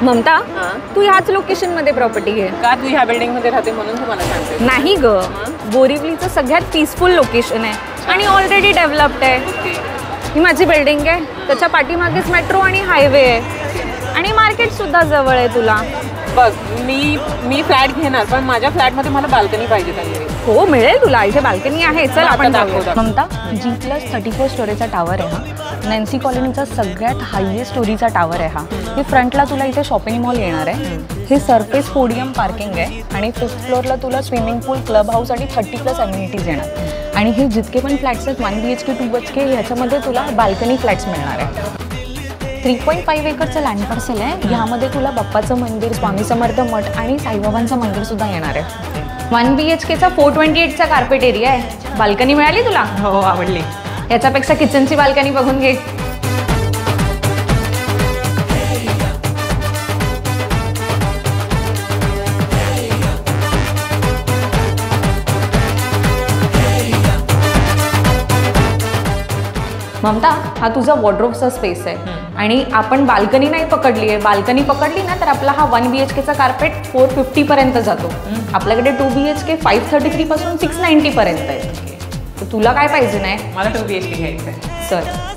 ममता, तू ह्याच लोकेशन मध्ये प्रॉपर्टी घे का? तू ह्या बिल्डिंग मध्ये राहते म्हणून तुम्हाला सांगते. नाही ग, बोरिवलीचं सगळ्यात पीसफुल लोकेशन आहे आणि ऑलरेडी डेव्हलप्ड आहे. ही माझी बिल्डिंग आहे, त्याच्या पाठीमागेच मेट्रो आणि हायवे आहे आणि मार्केट सुद्धा जवळ आहे तुला. बघ, मी फ्लॅट घेणार, पण माझ्या फ्लॅटमध्ये मला बाल्कनी पाहिजे काहीतरी. हो मिळेल तुला, इथे बाल्कनी आहे. चल आपण दाखवू. ममता, G+34 स्टोरेजचा टावर आहे हा. नॅन्सी कॉलनीचा सगळ्यात हायएस्ट स्टोरीचा टावर आहे हा. हे फ्रंटला तुला इथे शॉपिंग मॉल येणार आहे. हे सरफेस पोडियम पार्किंग आहे आणि 5th फ्लोअरला तुला स्विमिंग पूल, क्लब हाऊस आणि 30+ अम्युनिटीज येणार. आणि हे जितके पण फ्लॅट्स आहेत 1 BHK 2 BHK ह्याच्यामध्ये तुला बाल्कनी फ्लॅट्स मिळणार आहे. 3.5 एकरचं लँड पार्सल आहे. ह्यामध्ये तुला बाप्पाचं मंदिर, स्वामी समर्थ मठ आणि साईबाबांचं मंदिर सुद्धा येणार आहे. 1 BHKचा 428चा कार्पेट एरिया आहे. बाल्कनी मिळाली तुला? हो, आवडली. याच्यापेक्षा किचनची बाल्कनी बघून घे. ममता, हा तुझा वॉर्डरोबचा स्पेस आहे आणि आपण बाल्कनी नाही पकडली आहे. बाल्कनी पकडली ना तर आपला हा 1 BHKचा कार्पेट 450 पर्यंत जातो. आपल्याकडे 2 BHK 533 पासून 690 पर्यंत आहे. तर तुला काय पाहिजे? नाही, मला 2 BHK घ्यायचं आहे. सर